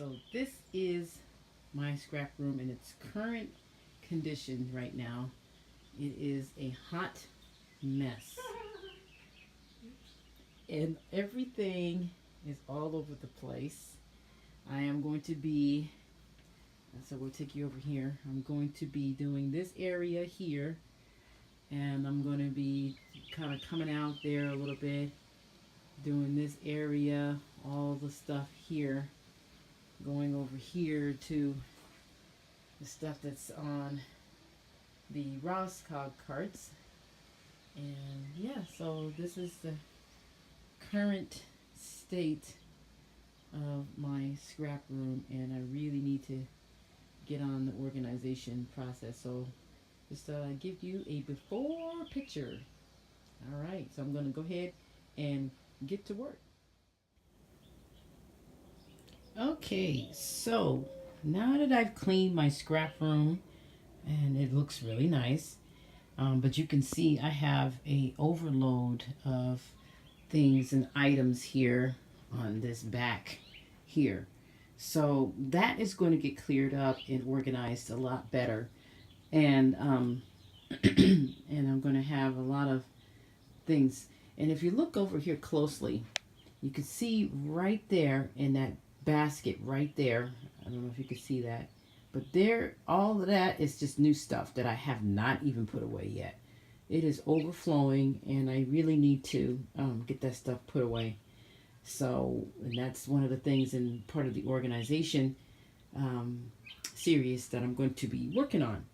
So this is my scrap room in its current condition right now. It is a hot mess. And everything is all over the place. I am going to be, so we'll take you over here. I'm going to be doing this area here. And I'm going to be kind of coming out there a little bit. Doing this area, all the stuff here. Going over here to the stuff that's on the Roscog carts. And yeah, so this is the current state of my scrap room, and I really need to get on the organization process. So just give you a before picture. All right, so I'm going to go ahead and get to work. Okay, so now that I've cleaned my scrap room, and it looks really nice, but you can see I have a overload of things and items here on this back here. So that is going to get cleared up and organized a lot better. And and I'm going to have a lot of things. And if you look over here closely, you can see right there in that basket right there. I don't know if you can see that. But there, all of that is just new stuff that I have not even put away yet. It is overflowing, and I really need to get that stuff put away. So, and that's one of the things in part of the organization series that I'm going to be working on.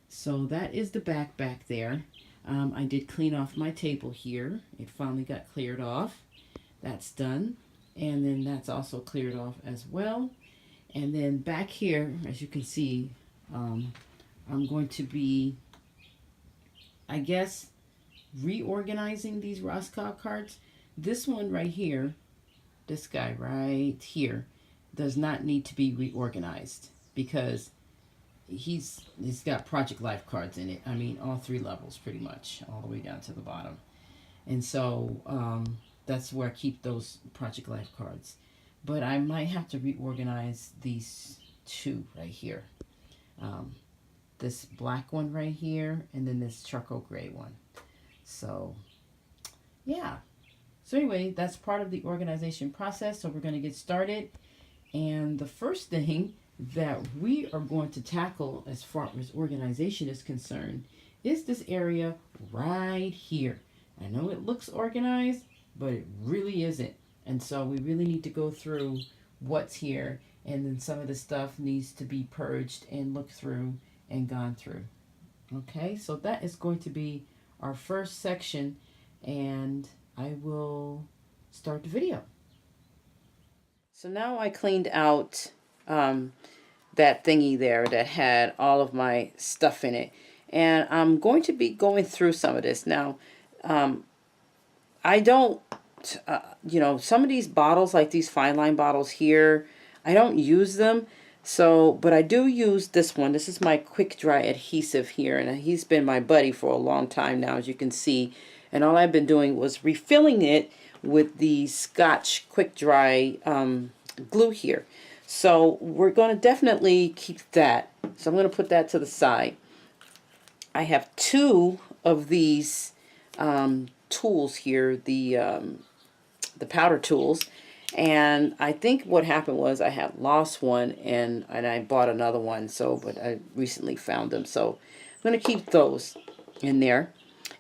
So that is the back there. I did clean off my table here. It finally got cleared off. That's done. And then that's also cleared off as well. And then back here, as you can see, I'm going to be, I guess, reorganizing these Roscog cards. This one right here, this guy right here, does not need to be reorganized because he's got Project Life cards in it. I mean, all 3 levels pretty much, all the way down to the bottom. And so that's where I keep those Project Life cards. But I might have to reorganize these 2 right here. This black one right here, and then this charcoal gray one. So, yeah. So anyway, that's part of the organization process. So we're going to get started. And the first thing that we are going to tackle as far as organization is concerned is this area right here. I know it looks organized, but it really isn't. And so we really need to go through what's here, and then some of the stuff needs to be purged and looked through and gone through. Okay, so that is going to be our first section, and I will start the video. So now I cleaned out that thingy there that had all of my stuff in it, and I'm going to be going through some of this. Now, I don't you know, some of these bottles, like these fine line bottles here, I don't use them. So, but I do use this one. This is my quick dry adhesive here, and he's been my buddy for a long time now, as you can see. And all I've been doing was refilling it with the Scotch quick dry glue here. So we're going to definitely keep that. So I'm going to put that to the side. I have 2 of these tools here, the powder tools, and I think what happened was I had lost one, and I bought another one. So, but I recently found them, so I'm going to keep those in there.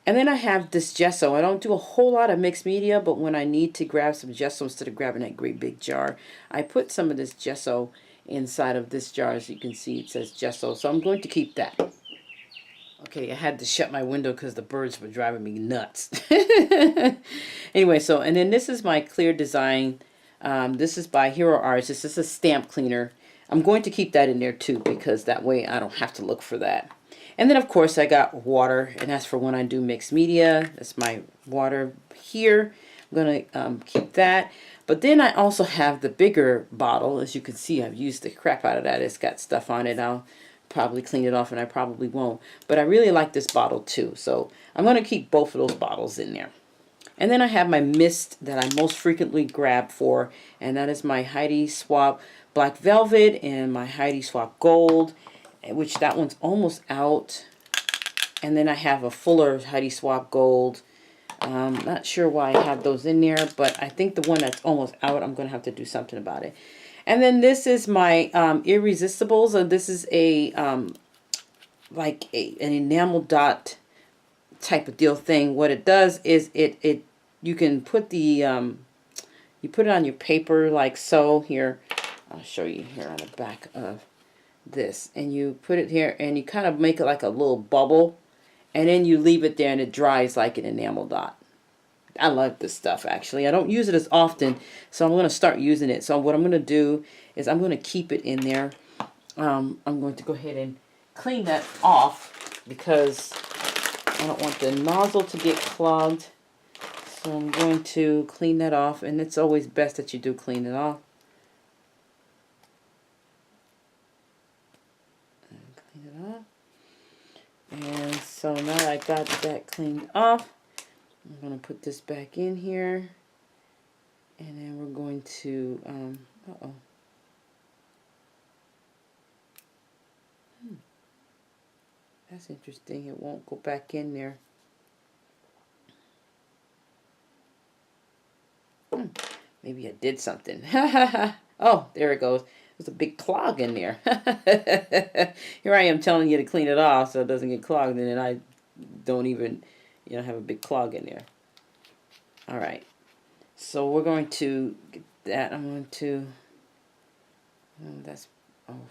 And then I have this gesso. I don't do a whole lot of mixed media, but when I need to grab some gesso instead of grabbing that great big jar, I put some of this gesso inside of this jar. As you can see, it says gesso, so I'm going to keep that. Okay, I had to shut my window because the birds were driving me nuts. Anyway, so, and then this is my clear design. This is by Hero Arts. This is a stamp cleaner. I'm going to keep that in there too, because that way I don't have to look for that. And then, of course, I got water, and that's for when I do mixed media. That's my water here. I'm going to keep that. But then I also have the bigger bottle. As you can see, I've used the crap out of that. It's got stuff on it. I'll probably clean it off, and I probably won't. But I really like this bottle too, so I'm going to keep both of those bottles in there. And then I have my mist that I most frequently grab for, and that is my Heidi Swapp Black Velvet and my Heidi Swapp Gold, which that one's almost out. And then I have a fuller Heidi Swapp Gold. Not sure why I have those in there, but I think the one that's almost out, I'm going to have to do something about it. And then this is my Irresistibles. And this is a like an enamel dot type of deal thing. What it does is you can put the you put it on your paper like so. Here, I'll show you here on the back of this, and you put it here and you kind of make it like a little bubble, and then you leave it there and it dries like an enamel dot. I love this stuff, actually. I don't use it as often, so I'm going to start using it. So what I'm going to do is I'm going to keep it in there. I'm going to go ahead and clean that off because I don't want the nozzle to get clogged. So I'm going to clean that off, and it's always best that you do clean it off. And clean it off. And so now I got that cleaned off, I'm going to put this back in here, and then we're going to, that's interesting, it won't go back in there. Maybe I did something. Oh, there it goes. There's a big clog in there. Here I am telling you to clean it off so it doesn't get clogged, and then I don't even, have a big clog in there. All right. So we're going to get that. I'm going to, that's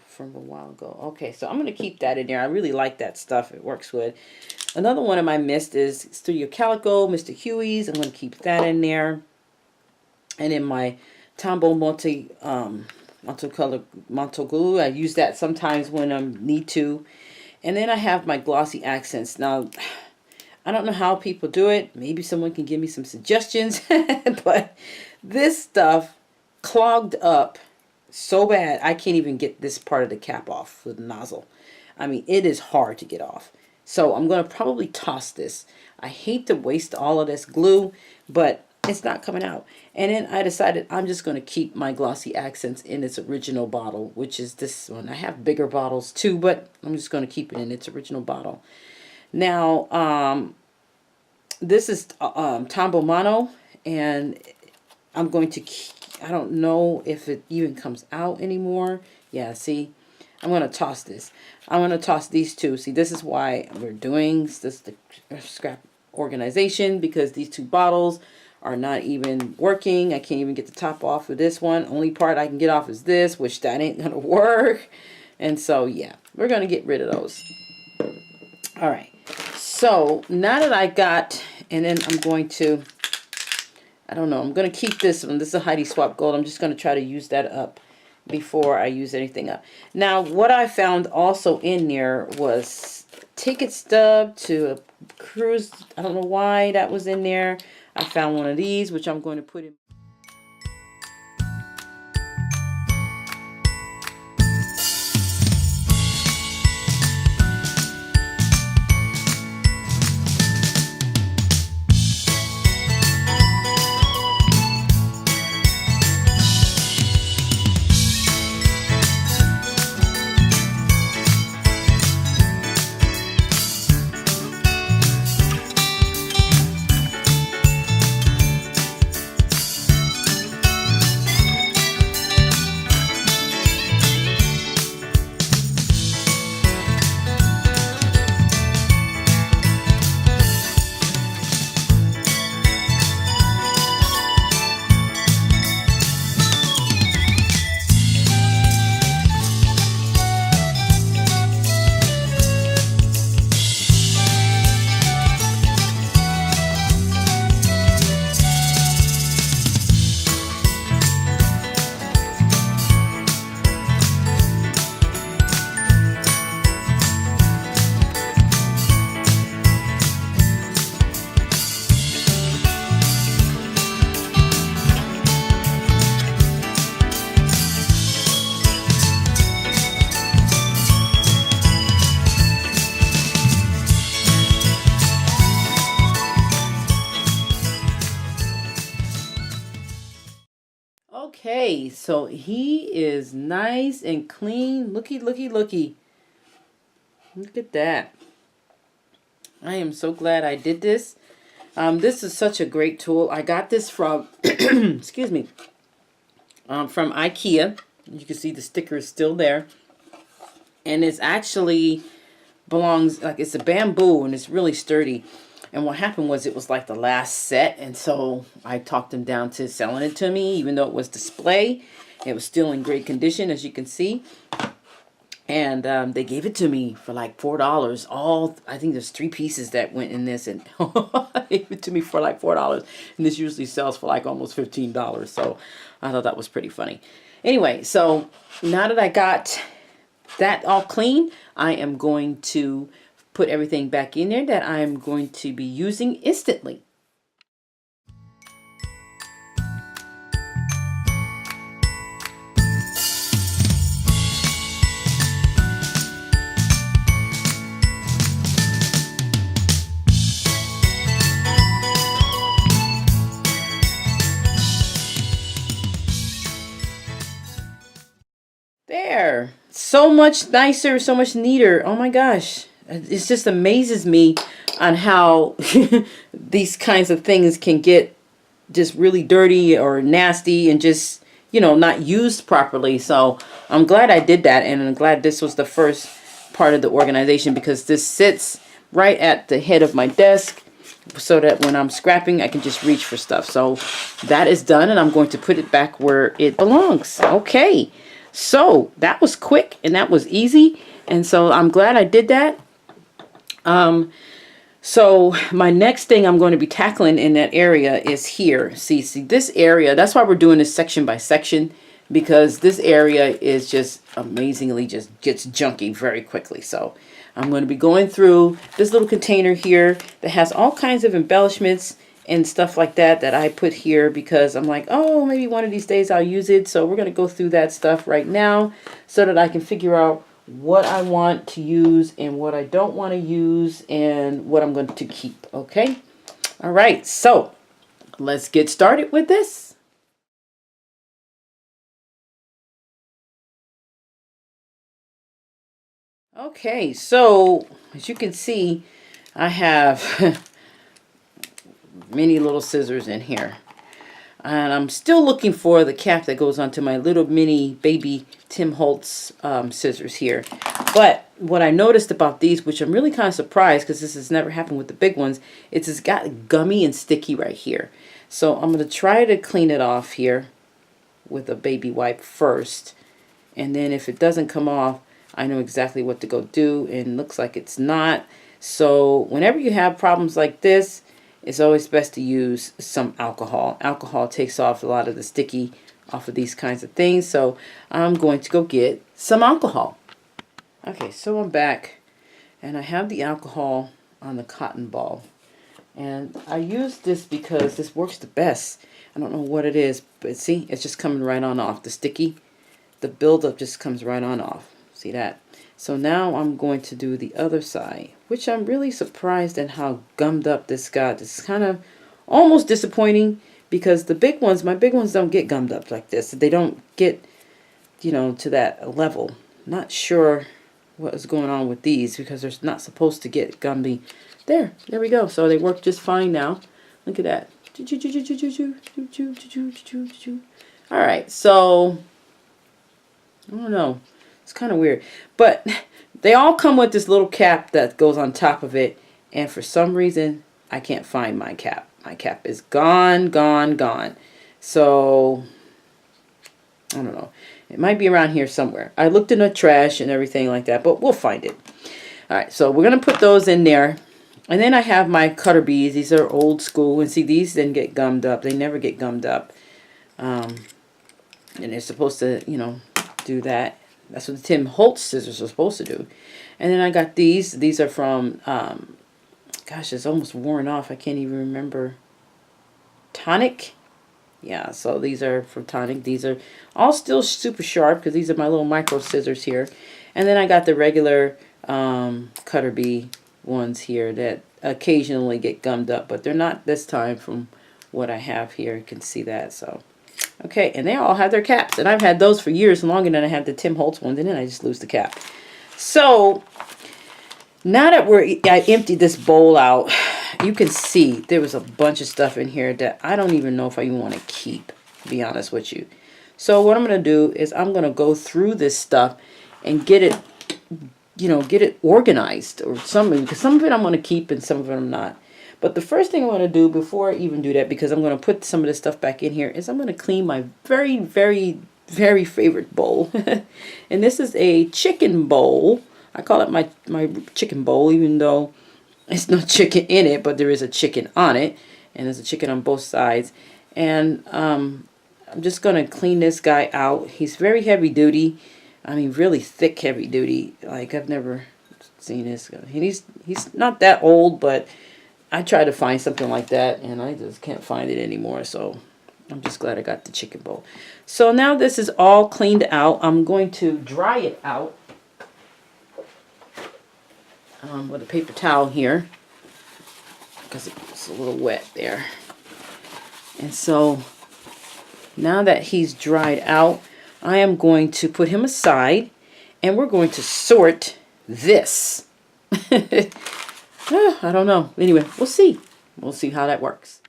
from a while ago. Okay, so I'm going to keep that in there. I really like that stuff. It works good. Another one of my mist is Studio Calico, Mr. Huey's. I'm going to keep that in there. And in my Tombow Manto Glue, I use that sometimes when I need to. And then I have my glossy accents. Now, I don't know how people do it. Maybe someone can give me some suggestions. But this stuff clogged up so bad, I can't even get this part of the cap off with the nozzle. I mean, it is hard to get off. So I'm going to probably toss this. I hate to waste all of this glue, but it's not coming out. And then I decided I'm just going to keep my glossy accents in its original bottle, which is this one. I have bigger bottles too, but I'm just going to keep it in its original bottle. Now, this is Tombow Mono, and I'm going to I don't know if it even comes out anymore. Yeah, see, I'm going to toss this. I'm going to toss these two. See, this is why we're doing this, the scrap organization, because these two bottles are not even working. I can't even get the top off of this one. Only part I can get off is this, which that ain't going to work. And so, yeah, we're going to get rid of those. All right. So now that I got, and then I'm going to, I don't know, I'm going to keep this one. This is a Heidi Swapp Gold. I'm just going to try to use that up before I use anything up. Now, what I found also in there was ticket stub to a cruise. I don't know why that was in there. I found one of these, which I'm going to put in. Okay, so he is nice and clean. Looky, looky, looky. Look at that. I am so glad I did this. This is such a great tool. I got this from, excuse me, from IKEA. You can see the sticker is still there. And it's actually belongs, like it's a bamboo and it's really sturdy. And what happened was it was like the last set. And so I talked them down to selling it to me, even though it was display. It was still in great condition, as you can see. And they gave it to me for like $4. I think there's 3 pieces that went in this, and they gave it to me for like $4. And this usually sells for like almost $15. So I thought that was pretty funny. Anyway, so now that I got that all clean, I am going to put everything back in there that I am going to be using instantly. There, so much nicer, so much neater. Oh my gosh, it just amazes me on how these kinds of things can get just really dirty or nasty and just, you know, not used properly. So I'm glad I did that, and I'm glad this was the first part of the organization, because this sits right at the head of my desk so that when I'm scrapping I can just reach for stuff. So that is done, and I'm going to put it back where it belongs. Okay. So that was quick and that was easy, and so I'm glad I did that. So my next thing I'm going to be tackling in that area is here. See this area, that's why we're doing this section by section, because this area is just amazingly just gets junky very quickly. So I'm going to be going through this little container here that has all kinds of embellishments and stuff like that that I put here because I'm like, oh, maybe one of these days I'll use it. So we're going to go through that stuff right now so that I can figure out what I want to use and what I don't want to use and what I'm going to keep. Okay. All right. So let's get started with this. Okay. So as you can see, I have many little scissors in here. And I'm still looking for the cap that goes onto my little mini baby Tim Holtz scissors here. But what I noticed about these, which I'm really kind of surprised because this has never happened with the big ones, it's got gummy and sticky right here. So I'm going to try to clean it off here with a baby wipe first. And then if it doesn't come off, I know exactly what to go do, and looks like it's not. So whenever you have problems like this, it's always best to use some alcohol. Alcohol takes off a lot of the sticky off of these kinds of things. So I'm going to go get some alcohol. Okay, so I'm back and I have the alcohol on the cotton ball. And I use this because this works the best. I don't know what it is, but see, it's just coming right on off. The sticky, the buildup just comes right on off. See that? So now I'm going to do the other side, which I'm really surprised at how gummed up this got. It's kind of almost disappointing because the big ones, my big ones don't get gummed up like this. They don't get, you know, to that level. Not sure what is going on with these because they're not supposed to get gummy. There we go. So they work just fine now. Look at that. All right, so I don't know. It's kind of weird. But they all come with this little cap that goes on top of it. And for some reason, I can't find my cap. My cap is gone, gone, gone. So, I don't know. It might be around here somewhere. I looked in the trash and everything like that, but we'll find it. All right, so we're going to put those in there. And then I have my cutter beads. These are old school. And see, these didn't get gummed up. They never get gummed up. And they're supposed to, you know, do that. That's what the Tim Holtz scissors are supposed to do. And then I got these. These are from, gosh, it's almost worn off. I can't even remember. Tonic? Yeah, so these are from Tonic. These are all still super sharp because these are my little micro scissors here. And then I got the regular cutter bee ones here that occasionally get gummed up. But they're not this time from what I have here. You can see that. So Okay, and they all have their caps. And I've had those for years, longer than I have the Tim Holtz ones, and then I just lose the cap. So, now that I emptied this bowl out, you can see there was a bunch of stuff in here that I don't even know if I even want to keep, to be honest with you. So what I'm going to do is I'm going to go through this stuff and get it, you know, get it organized or something. Because some of it I'm going to keep and some of it I'm not. But the first thing I want to do before I even do that, because I'm going to put some of this stuff back in here, is I'm going to clean my very, very, very favorite bowl. And this is a chicken bowl. I call it my chicken bowl, even though it's no chicken in it, but there is a chicken on it. And there's a chicken on both sides. And I'm just going to clean this guy out. He's very heavy duty. I mean, really thick heavy duty. Like, I've never seen this guy. He's not that old, but I tried to find something like that, and I just can't find it anymore. So I'm just glad I got the chicken bowl. So now this is all cleaned out. I'm going to dry it out. With a paper towel here, because it's a little wet there. And so now that he's dried out, I am going to put him aside, and we're going to sort this. I don't know. Anyway, we'll see. We'll see how that works.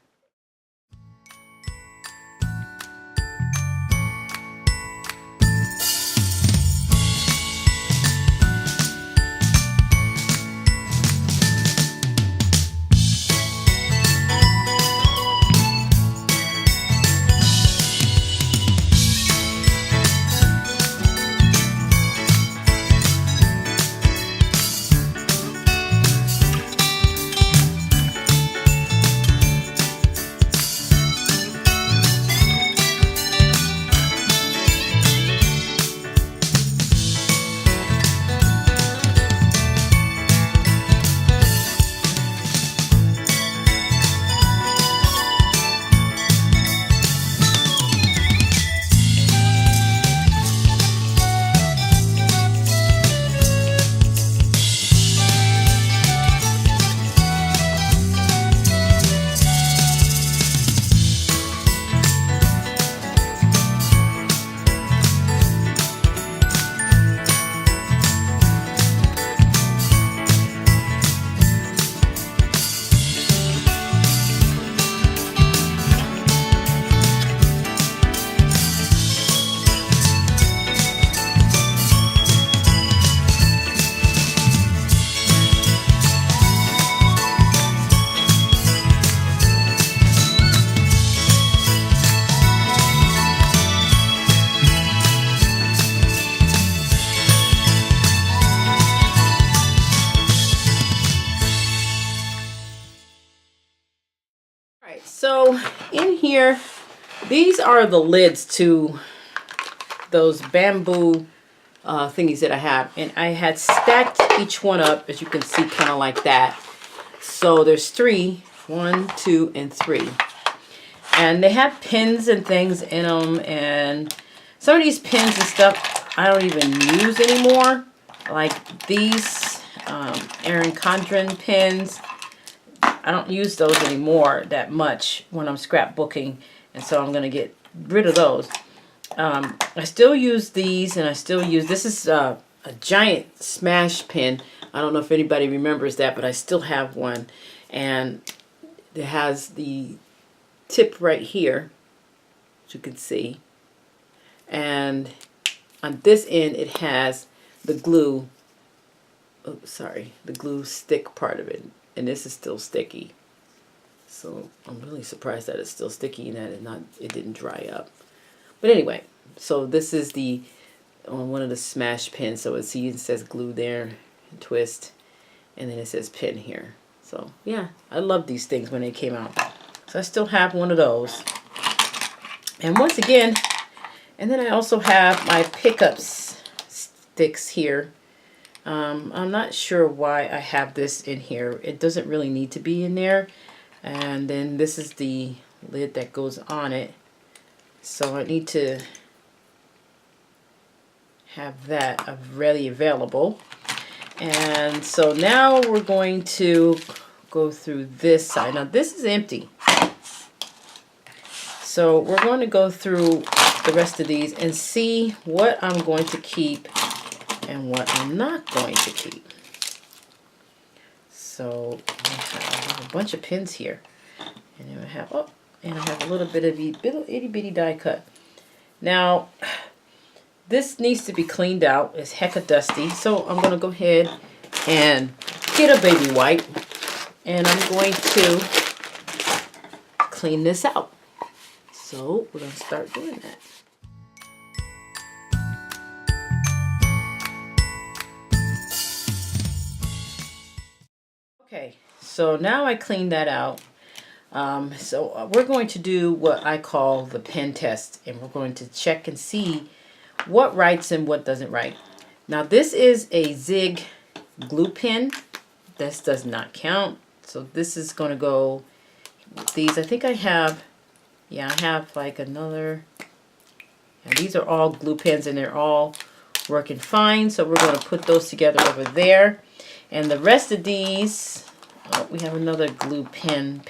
So in here, these are the lids to those bamboo thingies that I have. And I had stacked each one up, as you can see, kind of like that. So there's 3, 1, 2, and 3. And they have pins and things in them. And some of these pins and stuff I don't even use anymore. Like these Erin Condren pins. I don't use those anymore that much when I'm scrapbooking, and so I'm going to get rid of those. I still use these, and I still use, this is a giant smash pin. I don't know if anybody remembers that, but I still have one, and it has the tip right here, as you can see, and on this end it has the glue, the glue stick part of it. And this is still sticky. So I'm really surprised that it's still sticky and that it didn't dry up. But anyway, so this is the on one of the smash pins. So it says glue there, twist, and then it says pin here. So yeah, I love these things when they came out. So I still have one of those. And once again, and then I also have my pickups sticks here. I'm not sure why I have this in here. It doesn't really need to be in there. And then this is the lid that goes on it. So I need to have that ready available. And so now we're going to go through this side. Now this is empty. So we're going to go through the rest of these and see what I'm going to keep and what I'm not going to keep. So I have a bunch of pins here, and then I have a little bit of itty bitty die cut. Now this needs to be cleaned out. It's hecka dusty, so I'm going to go ahead and get a baby wipe, and I'm going to clean this out. So we're going to start doing that. Okay, so now I cleaned that out. We're going to do what I call the pen test, and we're going to check and see what writes and what doesn't write. Now this is a Zig glue pen. This does not count. So this is going to go with these. I think I have, yeah, I have like another, and these are all glue pens and they're all working fine. So we're going to put those together over there. And the rest of these, we have another glue pen.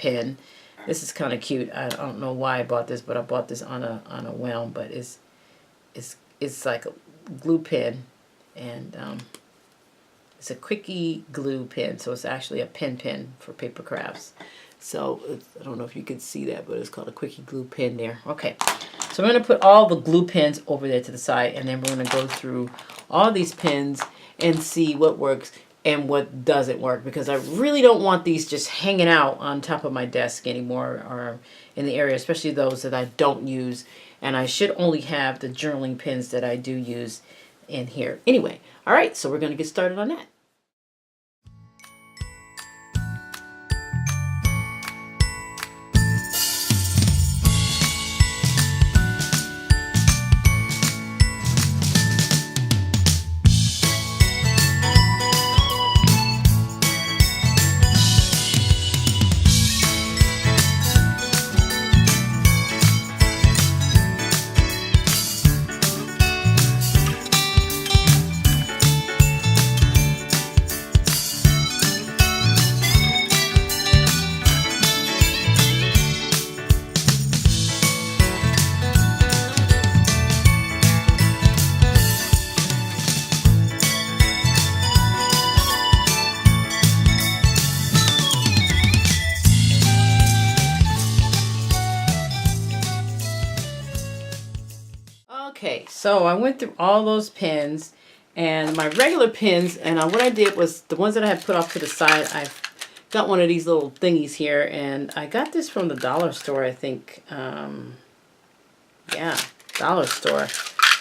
This is kind of cute. I don't know why I bought this, but I bought this on a whim. But it's like a glue pen, and it's a quickie glue pen. So it's actually a pen for paper crafts. So I don't know if you can see that, but it's called a quickie glue pen there. Okay, so I'm going to put all the glue pens over there to the side, and then we're going to go through all these pens and see what works and what doesn't work, because I really don't want these just hanging out on top of my desk anymore, or in the area, especially those that I don't use. And I should only have the journaling pens that I do use in here. Anyway, all right, so we're going to get started on that. Okay, so I went through all those pens and my regular pens, and what I did was the ones that I had put off to the side, I've got one of these little thingies here, and I got this from the dollar store, I think. Yeah, dollar store.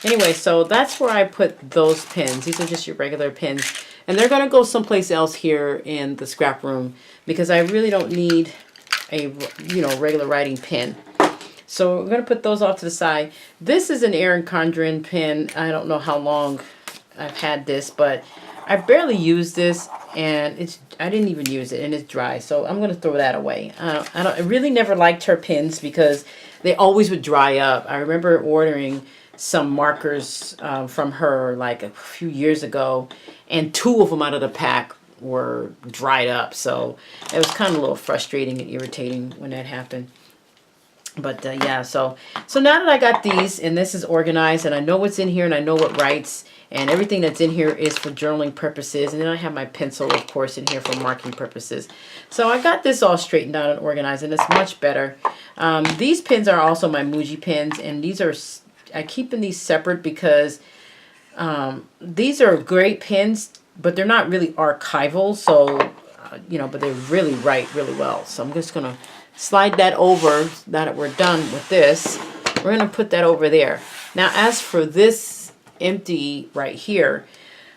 Anyway, so that's where I put those pens. These are just your regular pens, and they're going to go someplace else here in the scrap room because I really don't need a regular writing pen. So we're going to put those off to the side. This is an Erin Condren pen. I don't know how long I've had this, but I barely use this, and I didn't even use it, and it's dry. So I'm going to throw that away. I really never liked her pens because they always would dry up. I remember ordering some markers from her like a few years ago, and 2 of them out of the pack were dried up. So it was kind of a little frustrating and irritating when that happened. But yeah, so now that I got these and this is organized and I know what's in here and I know what writes, and everything that's in here is for journaling purposes, and then I have my pencil, of course, in here for marking purposes. So I got this all straightened out and organized, and it's much better. These pens are also my Muji pens, and these are, I keep these separate because these are great pens, but they're not really archival. So but they really write really well. So I'm just gonna slide that over. Now that we're done with this, we're going to put that over there. Now, as for this empty right here,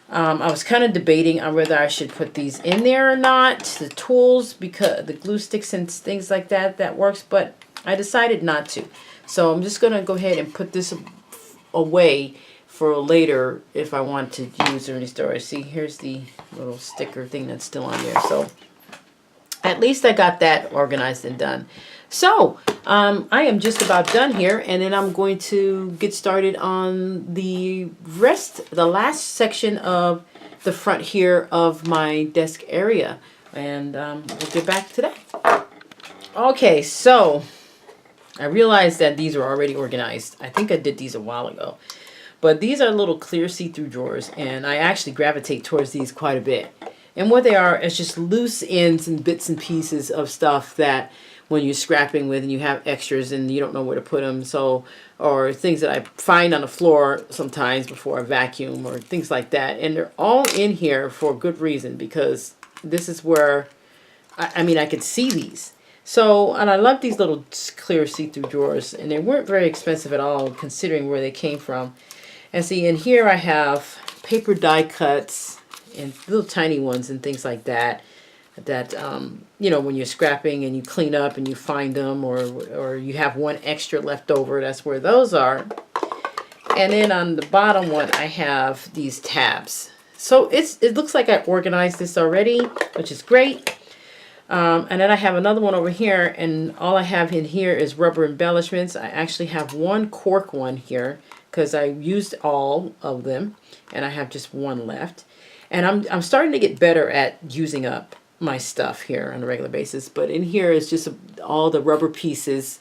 I was kind of debating on whether I should put these in there or not, the tools, because the glue sticks and things like that works, but I decided not to. So I'm just going to go ahead and put this away for later if I want to use it in any storage. See, here's the little sticker thing that's still on there. So at least I got that organized and done. So I am just about done here, and then I'm going to get started on the last section of the front here of my desk area, and we'll get back to that. Okay, so I realized that these were already organized. I think I did these a while ago. But these are little clear see-through drawers, and I actually gravitate towards these quite a bit. And what they are is just loose ends and bits and pieces of stuff that when you're scrapping with and you have extras and you don't know where to put them. So, or things that I find on the floor sometimes before I vacuum or things like that. And they're all in here for a good reason, because this is where, I mean, I could see these. So, and I love these little clear see-through drawers, and they weren't very expensive at all considering where they came from. And see, in here I have paper die cuts and little tiny ones and things like that. That, you know, when you're scrapping and you clean up and you find them, or you have one extra left over, that's where those are. And then on the bottom one, I have these tabs. So it looks like I organized this already, which is great. And then I have another one over here, and all I have in here is rubber embellishments. I actually have one cork one here, because I used all of them, and I have just one left. And I'm starting to get better at using up my stuff here on a regular basis. But in here is just all the rubber pieces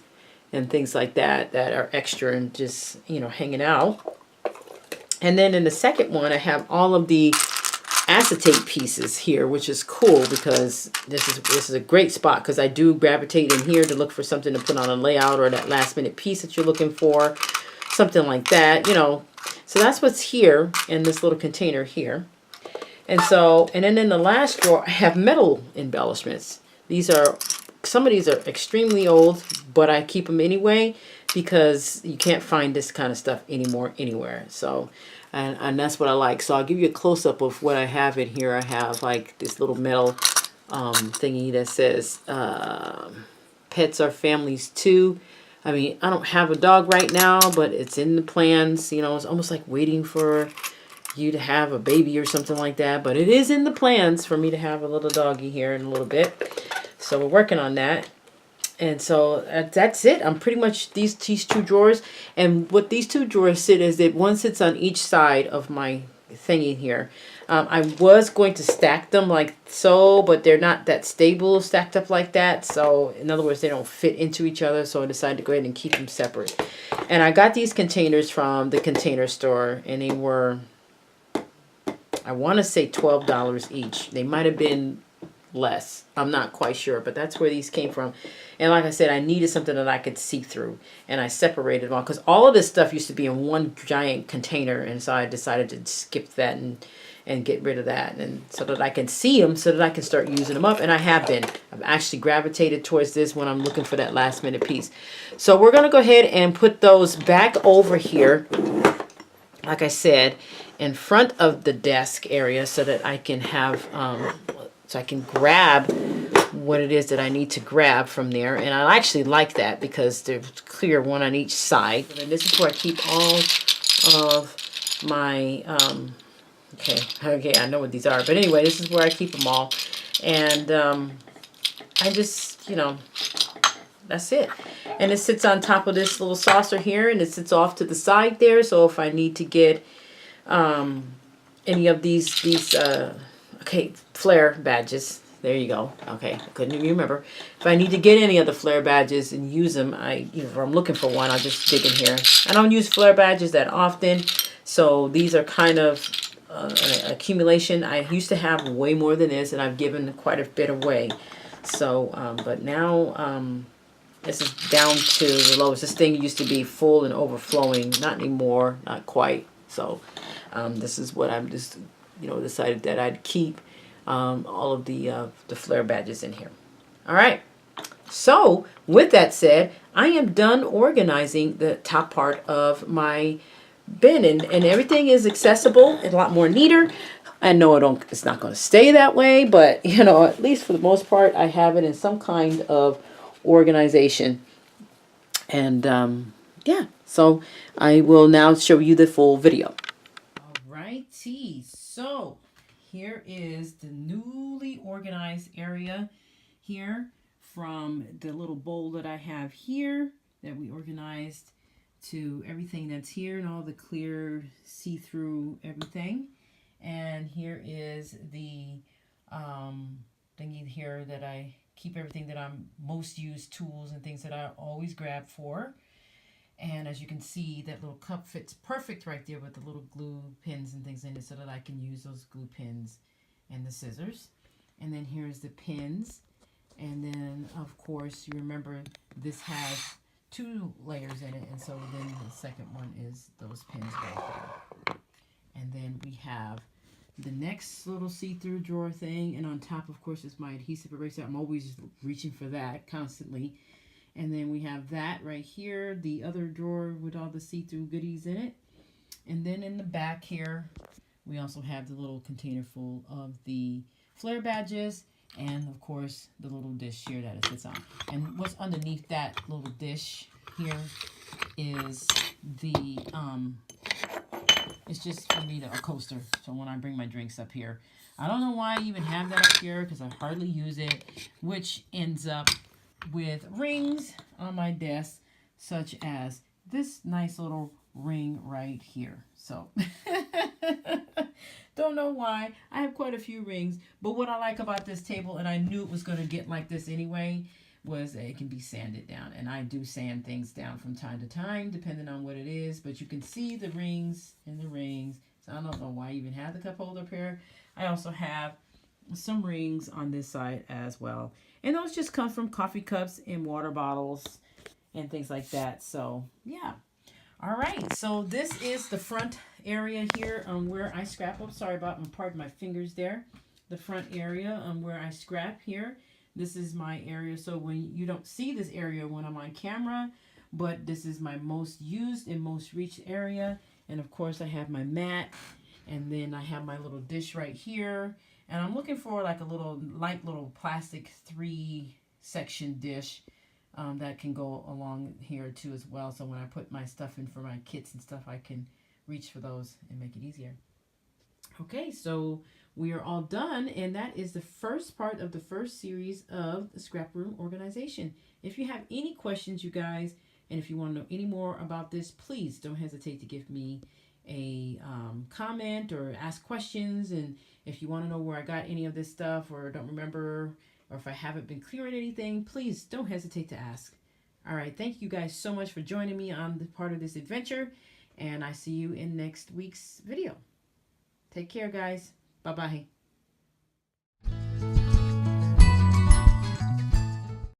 and things like that that are extra and just, you know, hanging out. And then in the second one, I have all of the acetate pieces here, which is cool, because this is a great spot, because I do gravitate in here to look for something to put on a layout, or that last minute piece that you're looking for. Something like that, you know. So that's what's here in this little container here. And so, and then in the last drawer, I have metal embellishments. These are, some of these are extremely old, but I keep them anyway, because you can't find this kind of stuff anymore anywhere. So, and that's what I like. So I'll give you a close-up of what I have in here. I have like this little metal thingy that says, pets are families too. I mean, I don't have a dog right now, but it's in the plans. You know, it's almost like waiting for you to have a baby or something like that. But it is in the plans for me to have a little doggy here in a little bit. So we're working on that. And so that's it. I'm pretty much these two drawers. And what these two drawers sit is that one sits on each side of my thingy here. I was going to stack them like so, but they're not that stable stacked up like that. So in other words, they don't fit into each other. So I decided to go ahead and keep them separate. And I got these containers from the Container Store, and they were, I want to say $12 each. They might have been less. I'm not quite sure, but that's where these came from. And like I said, I needed something that I could see through, and I separated them all, because all of this stuff used to be in one giant container, and so I decided to skip that and get rid of that, and so that I can see them, so that I can start using them up. And I have been. I've actually gravitated towards this when I'm looking for that last minute piece. So we're going to go ahead and put those back over here, like I said, in front of the desk area, so that I can have, so I can grab what it is that I need to grab from there. And I actually like that, because they're clear, one on each side. And this is where I keep all of my, okay, I know what these are. But anyway, this is where I keep them all. And I just, you know, that's it. And it sits on top of this little saucer here, and it sits off to the side there. So if I need to get any of these flare badges, there you go. Okay, I couldn't even remember. If I need to get any of the flare badges and use them, if I'm looking for one, I'll just dig in here. I don't use flare badges that often, so these are kind of an accumulation. I used to have way more than this, and I've given quite a bit away. So, but now this is down to the lowest. This thing used to be full and overflowing. Not anymore, not quite. So, this is what I'm just, you know, decided that I'd keep. All of the flare badges in here. All right. So with that said, I am done organizing the top part of my bin, and everything is accessible and a lot more neater. I know it's not going to stay that way, but you know, at least for the most part, I have it in some kind of organization. And yeah, so I will now show you the full video. All righty. So here is the newly organized area here, from the little bowl that I have here that we organized to everything that's here and all the clear see-through everything. And here is the thingy here that I keep everything that I'm most used, tools and things that I always grab for. And as you can see, that little cup fits perfect right there with the little glue pins and things in it so that I can use those glue pins and the scissors. And then here's the pins. And then, of course, you remember this has 2 layers in it. And so then the second one is those pins right there. And then we have the next little see-through drawer thing. And on top, of course, is my adhesive eraser. I'm always reaching for that constantly. And then we have that right here, the other drawer with all the see-through goodies in it. And then in the back here, we also have the little container full of the flare badges and, of course, the little dish here that it sits on. And what's underneath that little dish here is the, it's just for me a coaster. So when I bring my drinks up here, I don't know why I even have that up here because I hardly use it, which ends up with rings on my desk, such as this nice little ring right here. So don't know why. I have quite a few rings, but what I like about this table, and I knew it was going to get like this anyway, was that it can be sanded down. And I do sand things down from time to time depending on what it is, but you can see the rings and the rings. So I don't know why I even have the cup holder up here. I also have some rings on this side as well, and those just come from coffee cups and water bottles and things like that. So yeah, all right, so this is the front area here where I scrap up. Sorry about pardon my fingers there. The front area where I scrap here. This is my area, so when you don't see this area when I'm on camera, but this is my most used and most reached area. And of course I have my mat, and then I have my little dish right here. And I'm looking for like a light little plastic 3-section dish that can go along here too as well. So when I put my stuff in for my kits and stuff, I can reach for those and make it easier. Okay, so we are all done, and that is the first part of the first series of the Scraproom Organization. If you have any questions, you guys, and if you want to know any more about this, please don't hesitate to give me a comment or ask questions. And if you want to know where I got any of this stuff or don't remember, or if I haven't been clear on anything, please don't hesitate to ask. All right, thank you guys so much for joining me on the part of this adventure, and I see you in next week's video. Take care, guys. Bye-bye.